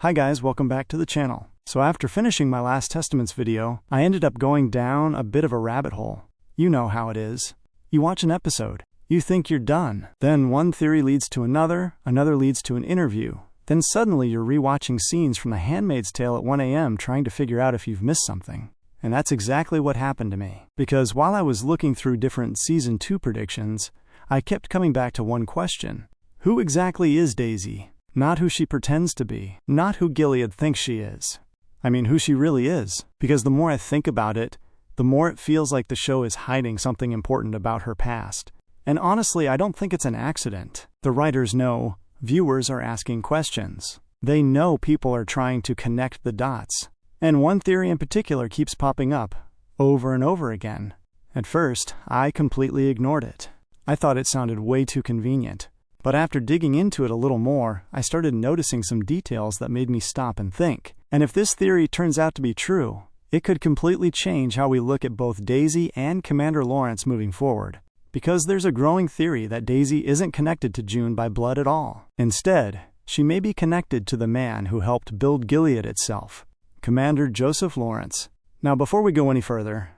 Hi guys, welcome back to the channel. So after finishing my last Testaments video, I ended up going down a bit of a rabbit hole. You know how it is. You watch an episode, you think you're done. Then one theory leads to another leads to an interview. Then suddenly you're rewatching scenes from The Handmaid's Tale at 1 a.m. trying to figure out if you've missed something. And that's exactly what happened to me. Because while I was looking through different Season 2 predictions, I kept coming back to one question. Who exactly is Daisy? Not who she pretends to be. Not who Gilead thinks she is. I mean, who she really is. Because the more I think about it, the more it feels like the show is hiding something important about her past. And honestly, I don't think it's an accident. The writers know viewers are asking questions. They know people are trying to connect the dots. And one theory in particular keeps popping up, over and over again. At first, I completely ignored it. I thought it sounded way too convenient. But after digging into it a little more, I started noticing some details that made me stop and think. And if this theory turns out to be true, it could completely change how we look at both Daisy and Commander Lawrence moving forward. Because there's a growing theory that Daisy isn't connected to June by blood at all. Instead, she may be connected to the man who helped build Gilead itself, Commander Joseph Lawrence. Now before we go any further,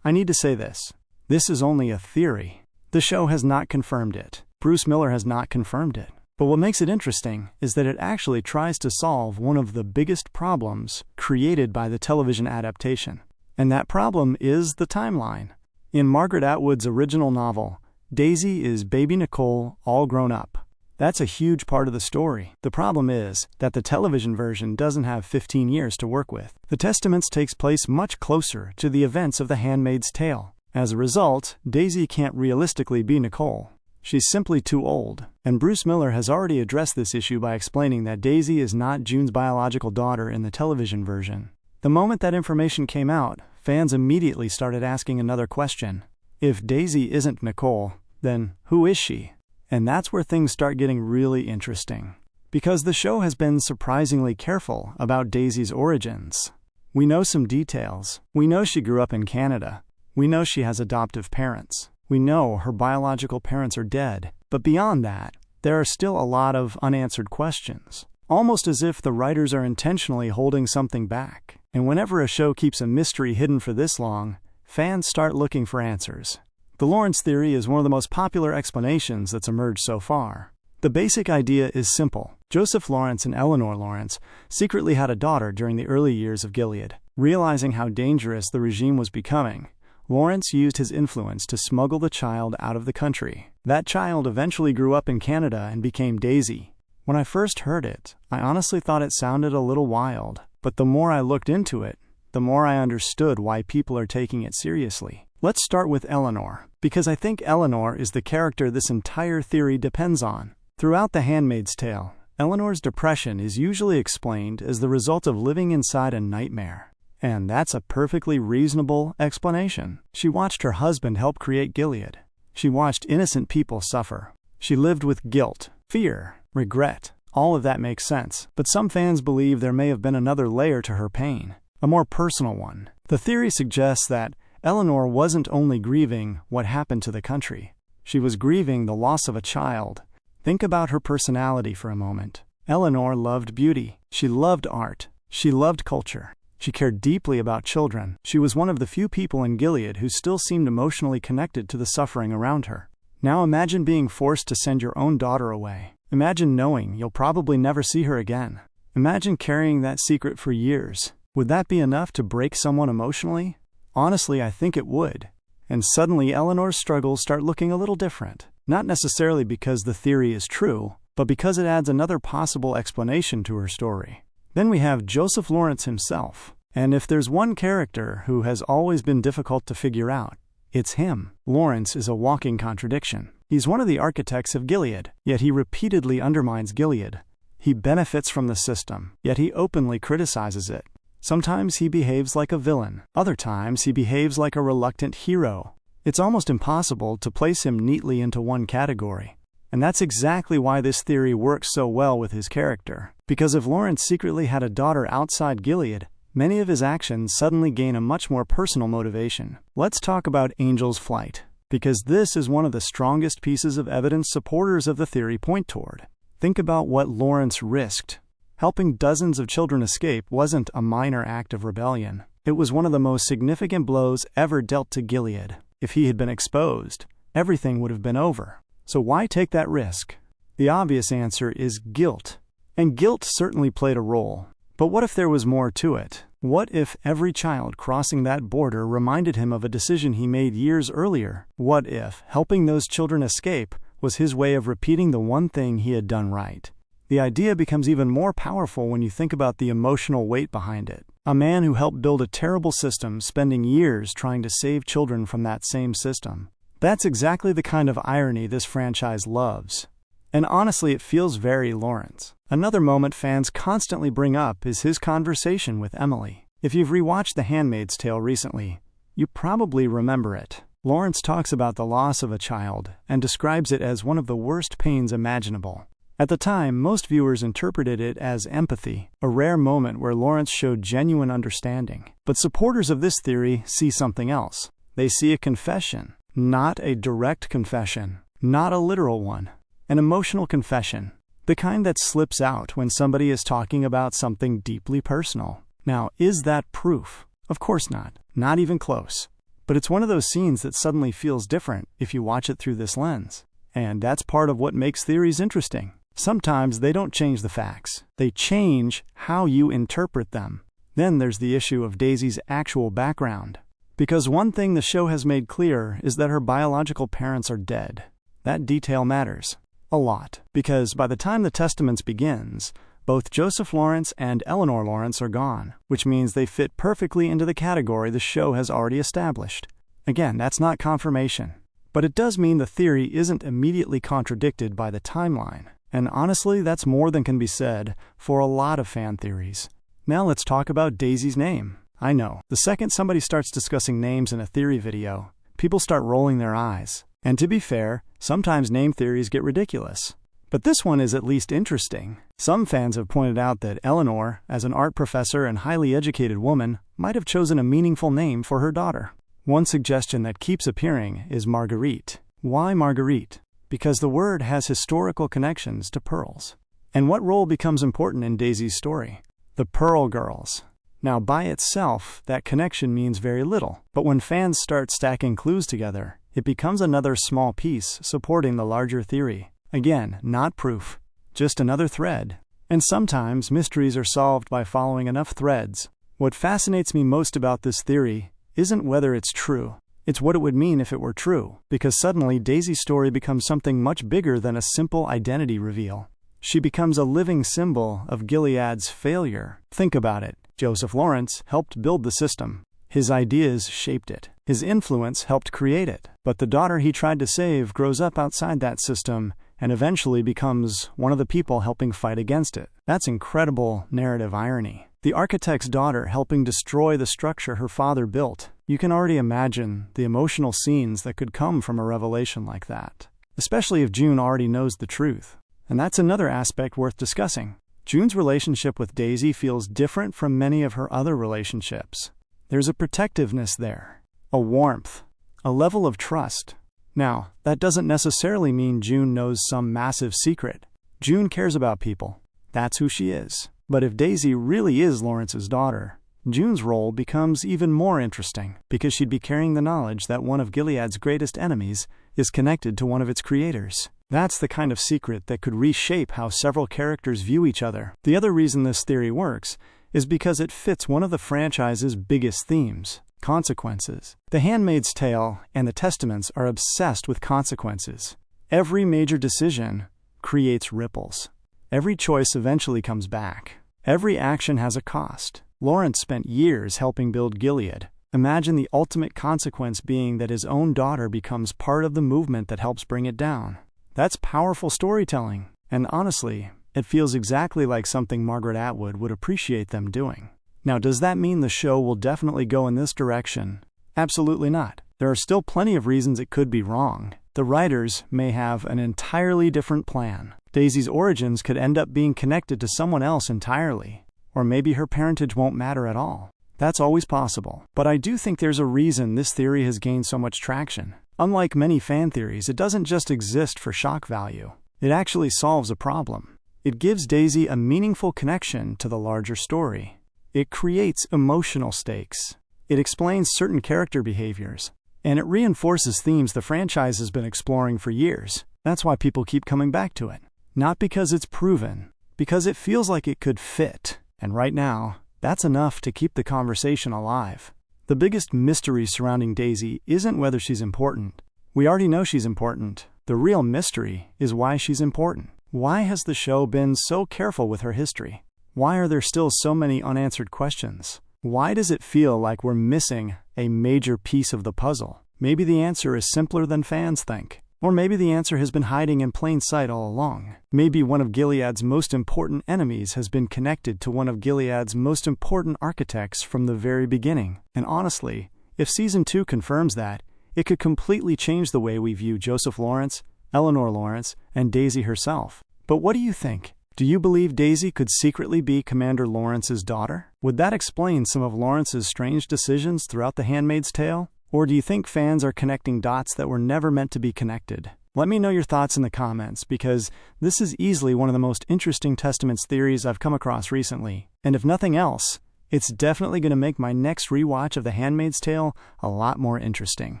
I need to say this. This is only a theory. The show has not confirmed it. Bruce Miller has not confirmed it. But what makes it interesting is that it actually tries to solve one of the biggest problems created by the television adaptation. And that problem is the timeline. In Margaret Atwood's original novel, Daisy is baby Nicole all grown up. That's a huge part of the story. The problem is that the television version doesn't have 15 years to work with. The Testaments takes place much closer to the events of The Handmaid's Tale. As a result, Daisy can't realistically be Nicole. She's simply too old. And Bruce Miller has already addressed this issue by explaining that Daisy is not June's biological daughter in the television version. The moment that information came out, fans immediately started asking another question. If Daisy isn't Nicole, then who is she? And that's where things start getting really interesting. Because the show has been surprisingly careful about Daisy's origins. We know some details. We know she grew up in Canada. We know she has adoptive parents. We know her biological parents are dead. But beyond that, there are still a lot of unanswered questions. Almost as if the writers are intentionally holding something back. And whenever a show keeps a mystery hidden for this long, fans start looking for answers. The Lawrence theory is one of the most popular explanations that's emerged so far. The basic idea is simple. Joseph Lawrence and Eleanor Lawrence secretly had a daughter during the early years of Gilead. Realizing how dangerous the regime was becoming, Lawrence used his influence to smuggle the child out of the country. That child eventually grew up in Canada and became Daisy. When I first heard it, I honestly thought it sounded a little wild. But the more I looked into it, the more I understood why people are taking it seriously. Let's start with Eleanor, because I think Eleanor is the character this entire theory depends on. Throughout The Handmaid's Tale, Eleanor's depression is usually explained as the result of living inside a nightmare. And that's a perfectly reasonable explanation. She watched her husband help create Gilead. She watched innocent people suffer. She lived with guilt, fear, regret. All of that makes sense. But some fans believe there may have been another layer to her pain, a more personal one. The theory suggests that Eleanor wasn't only grieving what happened to the country. She was grieving the loss of a child. Think about her personality for a moment. Eleanor loved beauty. She loved art. She loved culture. She cared deeply about children. She was one of the few people in Gilead who still seemed emotionally connected to the suffering around her. Now imagine being forced to send your own daughter away. Imagine knowing you'll probably never see her again. Imagine carrying that secret for years. Would that be enough to break someone emotionally? Honestly, I think it would. And suddenly Eleanor's struggles start looking a little different. Not necessarily because the theory is true, but because it adds another possible explanation to her story. Then we have Joseph Lawrence himself. And if there's one character who has always been difficult to figure out, it's him. Lawrence is a walking contradiction. He's one of the architects of Gilead, yet he repeatedly undermines Gilead. He benefits from the system, yet he openly criticizes it. Sometimes he behaves like a villain. Other times he behaves like a reluctant hero. It's almost impossible to place him neatly into one category. And that's exactly why this theory works so well with his character. Because if Lawrence secretly had a daughter outside Gilead, many of his actions suddenly gain a much more personal motivation. Let's talk about Angel's flight, because this is one of the strongest pieces of evidence supporters of the theory point toward. Think about what Lawrence risked. Helping dozens of children escape wasn't a minor act of rebellion. It was one of the most significant blows ever dealt to Gilead. If he had been exposed, everything would have been over. So why take that risk? The obvious answer is guilt. And guilt certainly played a role. But what if there was more to it? What if every child crossing that border reminded him of a decision he made years earlier? What if helping those children escape was his way of repeating the one thing he had done right? The idea becomes even more powerful when you think about the emotional weight behind it. A man who helped build a terrible system, spending years trying to save children from that same system. That's exactly the kind of irony this franchise loves. And honestly, it feels very Lawrence. Another moment fans constantly bring up is his conversation with Emily. If you've rewatched The Handmaid's Tale recently, you probably remember it. Lawrence talks about the loss of a child and describes it as one of the worst pains imaginable. At the time, most viewers interpreted it as empathy, a rare moment where Lawrence showed genuine understanding. But supporters of this theory see something else. They see a confession, not a direct confession, not a literal one. An emotional confession, the kind that slips out when somebody is talking about something deeply personal. Now, is that proof? Of course not even close. But it's one of those scenes that suddenly feels different if you watch it through this lens. And that's part of what makes theories interesting. Sometimes they don't change the facts. They change how you interpret them. Then there's the issue of Daisy's actual background. Because one thing the show has made clear is that her biological parents are dead. That detail matters. A lot. Because by the time The Testaments begins, both Joseph Lawrence and Eleanor Lawrence are gone, which means they fit perfectly into the category the show has already established. Again, that's not confirmation. But it does mean the theory isn't immediately contradicted by the timeline. And honestly, that's more than can be said for a lot of fan theories. Now let's talk about Daisy's name. I know, the second somebody starts discussing names in a theory video, people start rolling their eyes. And to be fair, sometimes name theories get ridiculous. But this one is at least interesting. Some fans have pointed out that Eleanor, as an art professor and highly educated woman, might have chosen a meaningful name for her daughter. One suggestion that keeps appearing is Marguerite. Why Marguerite? Because the word has historical connections to pearls. And what role becomes important in Daisy's story? The Pearl Girls. Now, by itself, that connection means very little. But when fans start stacking clues together, it becomes another small piece supporting the larger theory. Again, not proof, just another thread. And sometimes mysteries are solved by following enough threads. What fascinates me most about this theory isn't whether it's true. It's what it would mean if it were true, because suddenly Daisy's story becomes something much bigger than a simple identity reveal. She becomes a living symbol of Gilead's failure. Think about it. Joseph Lawrence helped build the system. His ideas shaped it. His influence helped create it. But the daughter he tried to save grows up outside that system and eventually becomes one of the people helping fight against it. That's incredible narrative irony. The architect's daughter helping destroy the structure her father built. You can already imagine the emotional scenes that could come from a revelation like that, especially if June already knows the truth. And that's another aspect worth discussing. June's relationship with Daisy feels different from many of her other relationships. There's a protectiveness there, a warmth, a level of trust. Now, that doesn't necessarily mean June knows some massive secret. June cares about people. That's who she is. But if Daisy really is Lawrence's daughter, June's role becomes even more interesting, because she'd be carrying the knowledge that one of Gilead's greatest enemies is connected to one of its creators. That's the kind of secret that could reshape how several characters view each other. The other reason this theory works is because it fits one of the franchise's biggest themes: consequences. The Handmaid's Tale and The Testaments are obsessed with consequences. Every major decision creates ripples. Every choice eventually comes back. Every action has a cost. Lawrence spent years helping build Gilead. Imagine the ultimate consequence being that his own daughter becomes part of the movement that helps bring it down. That's powerful storytelling. And honestly, it feels exactly like something Margaret Atwood would appreciate them doing. Now, does that mean the show will definitely go in this direction? Absolutely not. There are still plenty of reasons it could be wrong. The writers may have an entirely different plan. Daisy's origins could end up being connected to someone else entirely. Or maybe her parentage won't matter at all. That's always possible. But I do think there's a reason this theory has gained so much traction. Unlike many fan theories, it doesn't just exist for shock value. It actually solves a problem. It gives Daisy a meaningful connection to the larger story. It creates emotional stakes. It explains certain character behaviors. And it reinforces themes the franchise has been exploring for years. That's why people keep coming back to it. Not because it's proven, because it feels like it could fit. And right now, that's enough to keep the conversation alive. The biggest mystery surrounding Daisy isn't whether she's important. We already know she's important. The real mystery is why she's important. Why has the show been so careful with her history? Why are there still so many unanswered questions? Why does it feel like we're missing a major piece of the puzzle? Maybe the answer is simpler than fans think. Or maybe the answer has been hiding in plain sight all along. Maybe one of Gilead's most important enemies has been connected to one of Gilead's most important architects from the very beginning. And honestly, if Season 2 confirms that, it could completely change the way we view Joseph Lawrence, Eleanor Lawrence, and Daisy herself. But what do you think? Do you believe Daisy could secretly be Commander Lawrence's daughter? Would that explain some of Lawrence's strange decisions throughout The Handmaid's Tale? Or do you think fans are connecting dots that were never meant to be connected? Let me know your thoughts in the comments, because this is easily one of the most interesting Testaments theories I've come across recently. And if nothing else, it's definitely going to make my next rewatch of The Handmaid's Tale a lot more interesting.